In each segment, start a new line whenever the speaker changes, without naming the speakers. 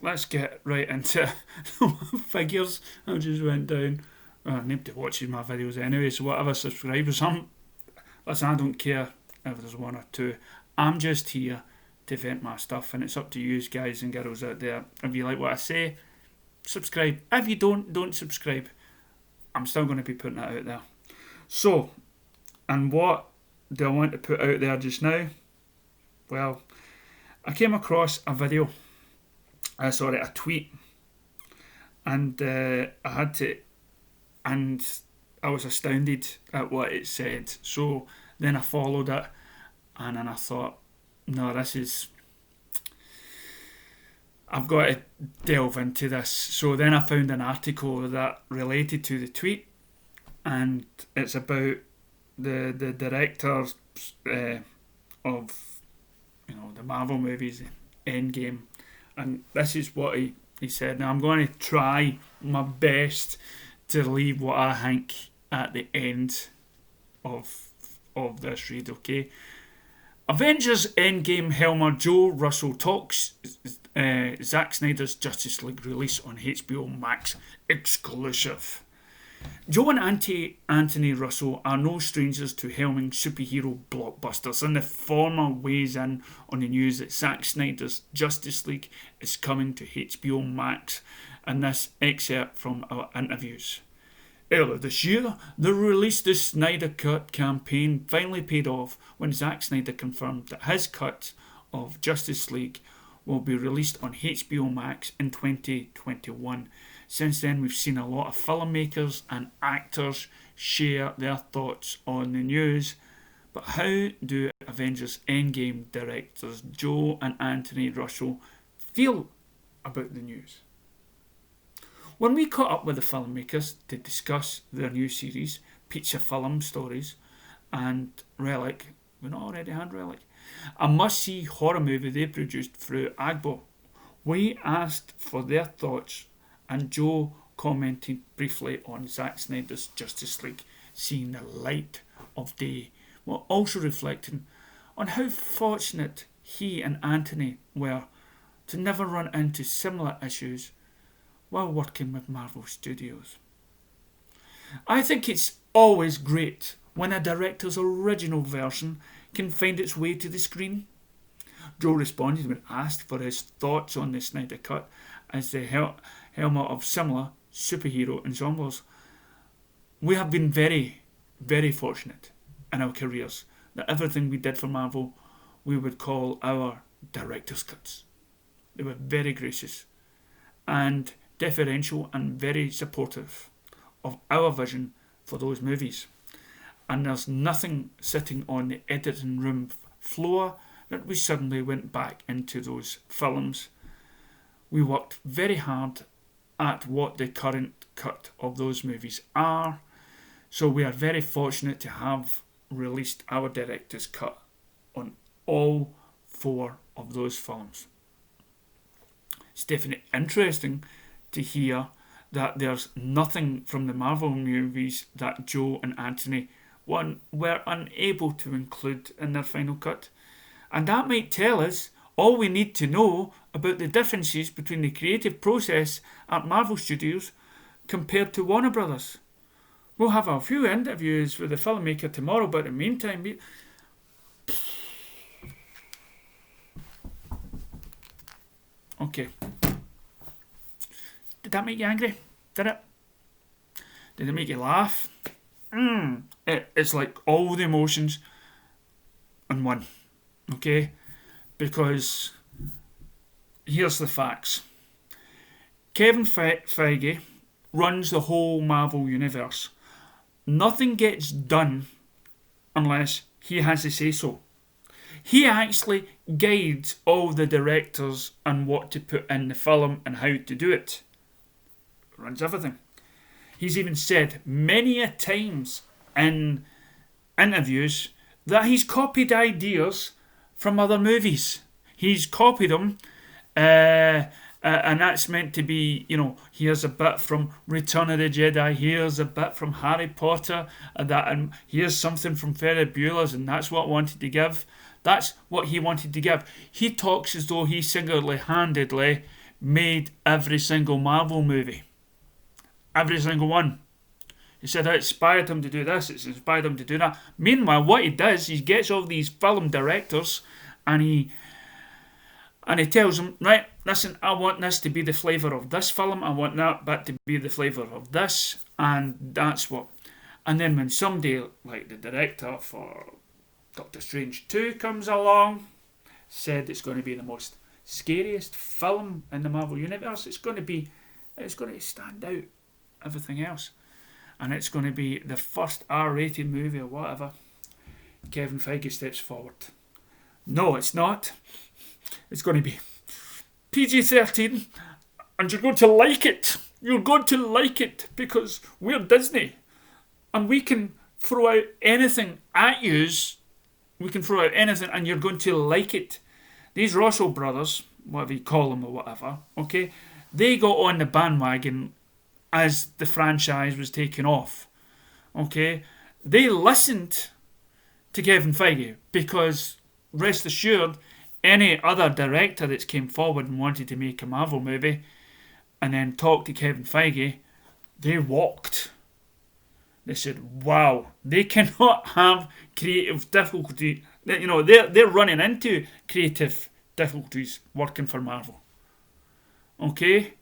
let's get right into figures. I just went down. Nobody watches my videos anyway, so whatever subscribers. Listen, I don't care if there's one or two. I'm just here to vent my stuff, and it's up to you guys and girls out there. If you like what I say, subscribe. If you don't subscribe. I'm still going to be putting that out there. So, and what do I want to put out there just now? Well, I came across a video. A tweet, and and I was astounded at what it said. So then I followed it, and then I thought, no, I've got to delve into this. So then I found an article that related to the tweet, and it's about the directors of the Marvel movies, Endgame. And this is what he said. Now, I'm going to try my best to leave what I think at the end of this read, okay? Avengers Endgame helmer Joe Russo talks Zack Snyder's Justice League release on HBO Max exclusive. Joe and Anthony Russo are no strangers to helming superhero blockbusters, and the former weighs in on the news that Zack Snyder's Justice League is coming to HBO Max, and this excerpt from our interviews. Earlier this year, the Release the Snyder Cut campaign finally paid off when Zack Snyder confirmed that his cut of Justice League will be released on HBO Max in 2021. Since then, we've seen a lot of filmmakers and actors share their thoughts on the news. But how do Avengers Endgame directors Joe and Anthony Russo feel about the news? When we caught up with the filmmakers to discuss their new series, Pizza Film Stories and Relic, we've not already had Relic, a must-see horror movie they produced through Agbo, we asked for their thoughts, and Joe commented briefly on Zack Snyder's Justice League seeing the light of day, while also reflecting on how fortunate he and Anthony were to never run into similar issues while working with Marvel Studios. I think it's always great when a director's original version can find its way to the screen. Joe responded when asked for his thoughts on the Snyder Cut as the helmet of similar superhero ensembles. We have been very, very fortunate in our careers that everything we did for Marvel we would call our director's cuts. They were very gracious and deferential and very supportive of our vision for those movies. And there's nothing sitting on the editing room floor that we suddenly went back into those films. We worked very hard at what the current cut of those movies are, so we are very fortunate to have released our director's cut on all 4 of those films. It's definitely interesting to hear that there's nothing from the Marvel movies that Joe and Anthony were unable to include in their final cut. And that might tell us all we need to know about the differences between the creative process at Marvel Studios compared to Warner Brothers. We'll have a few interviews with the filmmaker tomorrow, but in the meantime... Okay. Did that make you angry? Did it? Did it make you laugh? It's like all the emotions in one. Okay? Because here's the facts. Kevin Feige runs the whole Marvel universe. Nothing gets done unless he has to say so. He actually guides all the directors on what to put in the film and how to do it. Runs everything. He's even said many a times in interviews that he's copied ideas from other movies. He's copied them, and that's meant to be, here's a bit from Return of the Jedi, here's a bit from Harry Potter, and here's something from Ferris Bueller's, and that's what I wanted to give. That's what he wanted to give. He talks as though he single-handedly made every single Marvel movie. Every single one. He said it inspired him to do this, it's inspired him to do that. Meanwhile, what he does, he gets all these film directors and he tells them, right, listen, I want this to be the flavour of this film, I want that bit to be the flavour of this, and that's what. And then when somebody like the director for Doctor Strange 2 comes along, said it's going to be the most scariest film in the Marvel Universe, it's going to stand out everything else. And it's going to be the first R-rated movie or whatever. Kevin Feige steps forward. No, it's not. It's going to be PG-13 and you're going to like it. You're going to like it because we're Disney and we can throw out anything at yous. We can throw out anything and you're going to like it. These Russo brothers, whatever you call them or whatever, okay, they got on the bandwagon as the franchise was taking off. Okay? They listened to Kevin Feige because, rest assured, any other director that's came forward and wanted to make a Marvel movie and then talk to Kevin Feige, they walked. They said, wow, they cannot have creative difficulty. You know, they're running into creative difficulties working for Marvel. Okay?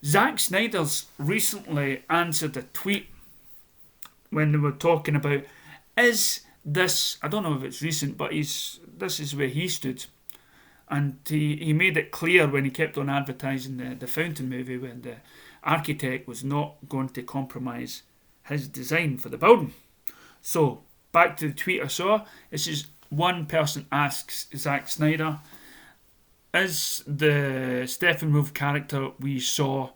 Zack Snyder's recently answered a tweet when they were talking about, is this, I don't know if it's recent, but this is where he stood. And he made it clear when he kept on advertising the Fountain movie when the architect was not going to compromise his design for the building. So, back to the tweet I saw. This is one person asks Zack Snyder, is the Steppenwolf character we saw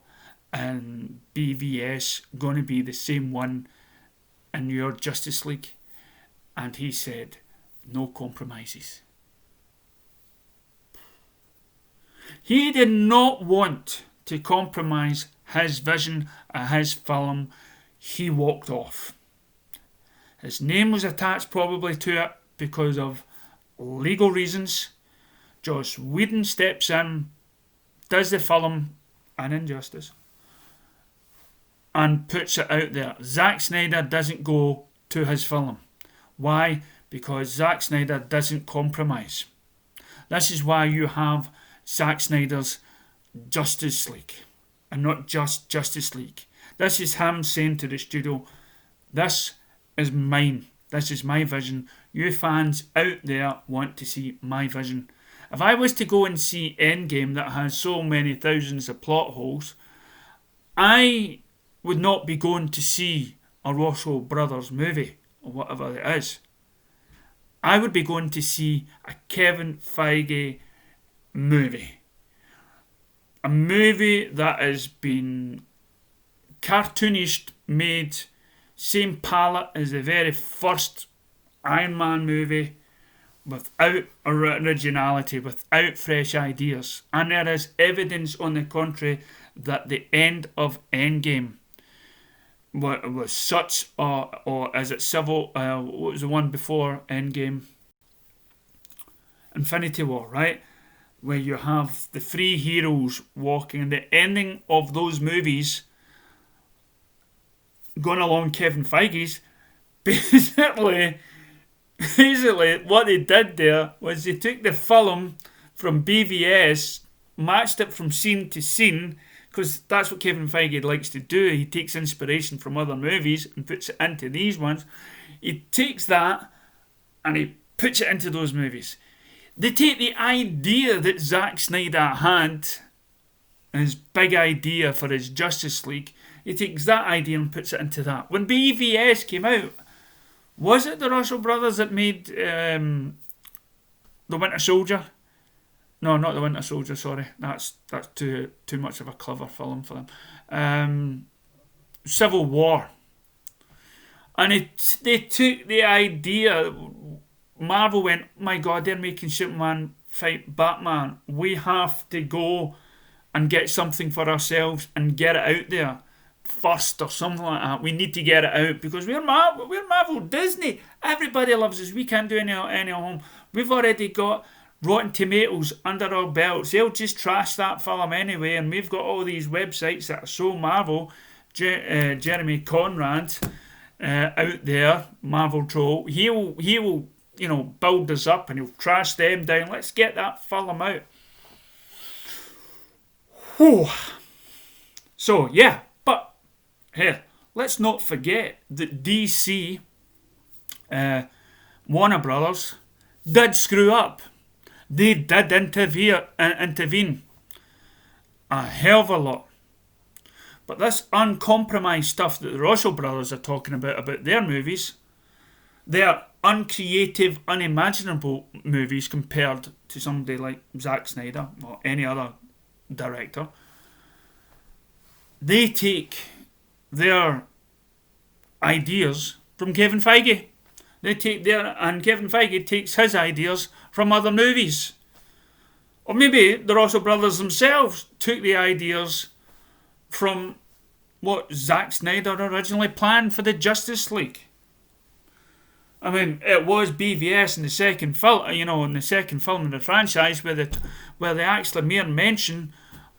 in BVS going to be the same one in your Justice League? And he said, no compromises. He did not want to compromise his vision of his film. He walked off. His name was attached probably to it because of legal reasons. Joss Whedon steps in, does the film an injustice, and puts it out there. Zack Snyder doesn't go to his film. Why? Because Zack Snyder doesn't compromise. This is why you have Zack Snyder's Justice League and not just Justice League. This is him saying to the studio, this is mine. This is my vision. You fans out there want to see my vision. If I was to go and see Endgame that has so many thousands of plot holes, I would not be going to see a Russo Brothers movie or whatever it is. I would be going to see a Kevin Feige movie. A movie that has been cartoonish made, same palette as the very first Iron Man movie, without originality, without fresh ideas. And there is evidence on the contrary that the end of Endgame was such or is it Civil, what was the one before Endgame? Infinity War, right? Where you have the three heroes walking, and the ending of those movies going along Kevin Feige's, basically what they did there was they took the film from BVS, matched it from scene to scene, because that's what Kevin Feige likes to do. He takes inspiration from other movies and puts it into these ones. He takes that and he puts it into those movies. They take the idea that Zack Snyder had, his big idea for his Justice League, he takes that idea and puts it into that. When BVS came out, was it the Russo brothers that made The Winter Soldier? No, not The Winter Soldier, sorry. That's too much of a clever film for them. Civil War. And they took the idea. Marvel went, my God, they're making Superman fight Batman. We have to go and get something for ourselves and get it out there first or something like that. We need to get it out because we're Marvel Disney. Everybody loves us. We can't do any at home. We've already got Rotten Tomatoes under our belts. They'll just trash that film anyway, and we've got all these websites that are so Marvel. Jeremy Conrad out there, Marvel troll. He'll build us up and he'll trash them down. Let's get that film out. Whew. So yeah, but here, let's not forget that DC, Warner Brothers, did screw up. They did intervene a hell of a lot. But this uncompromised stuff that the Russo brothers are talking about their movies, they're uncreative, unimaginable movies compared to somebody like Zack Snyder or any other director. They take their ideas from Kevin Feige. And Kevin Feige takes his ideas from other movies. Or maybe the Russo brothers themselves took the ideas from what Zack Snyder originally planned for the Justice League. I mean, it was BVS in the second film, in the second film in the franchise, where they actually made mention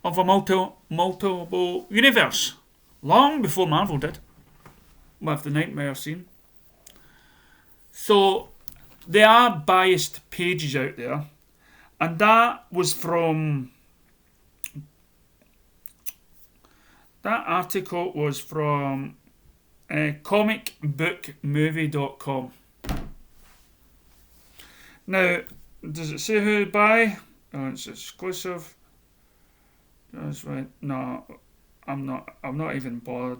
of a multiple universe, long before Marvel did, with the Nightmare scene. So there are biased pages out there, and that was from. That article was from comicbookmovie.com. Now, does it say who by? Oh, it's exclusive. That's right. No, I'm not even bothered.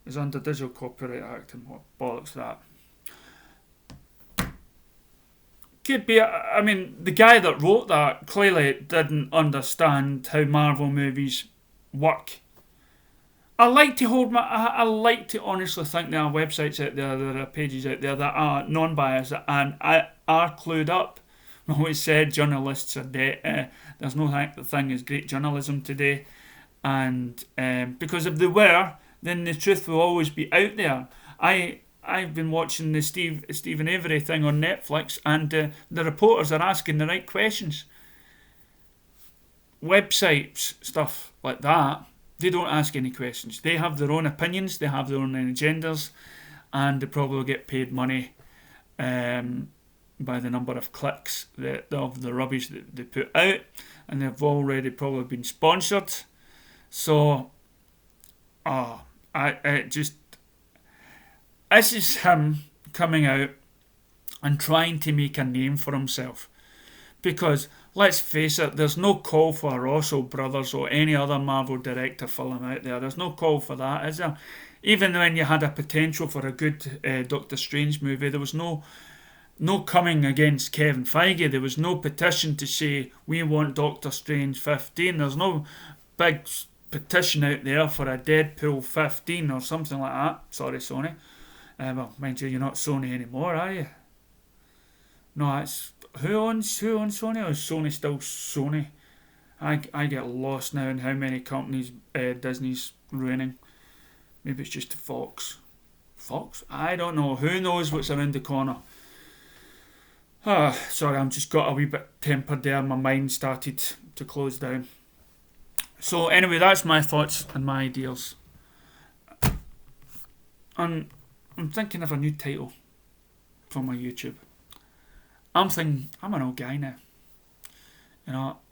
It's under Digital Copyright Act and what bollocks that. Could be. I mean, the guy that wrote that clearly didn't understand how Marvel movies work. I like to honestly think there are websites out there are pages out there that are non-biased and are clued up. I always said journalists are dead. There's no thing as great journalism today, and because if they were, then the truth will always be out there. I've been watching the Stephen Avery thing on Netflix, and the reporters are asking the right questions. Websites, stuff like that, they don't ask any questions. They have their own opinions, they have their own agendas, and they probably get paid money by the number of clicks of the rubbish that they put out, and they've already probably been sponsored. So, this is him coming out and trying to make a name for himself. Because, let's face it, there's no call for a Russo brothers or any other Marvel director film out there. There's no call for that, is there? Even when you had a potential for a good Doctor Strange movie, there was no coming against Kevin Feige. There was no petition to say, we want Doctor Strange 15. There's no big petition out there for a Deadpool 15 or something like that. Sorry, Sony. Well, mind you, you're not Sony anymore, are you? No, it's... Who owns Sony, or is Sony still Sony? I get lost now in how many companies Disney's ruining. Maybe it's just Fox. Fox? I don't know. Who knows what's around the corner? Sorry, I'm just got a wee bit tempered there. My mind started to close down. So anyway, that's my thoughts and my ideas. And I'm thinking of a new title for my YouTube. I'm thinking, I'm an old guy now.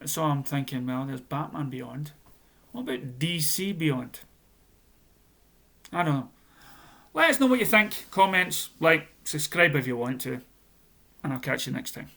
So I'm thinking, well, there's Batman Beyond. What about DC Beyond? I don't know. Let us know what you think. Comments, like, subscribe if you want to. And I'll catch you next time.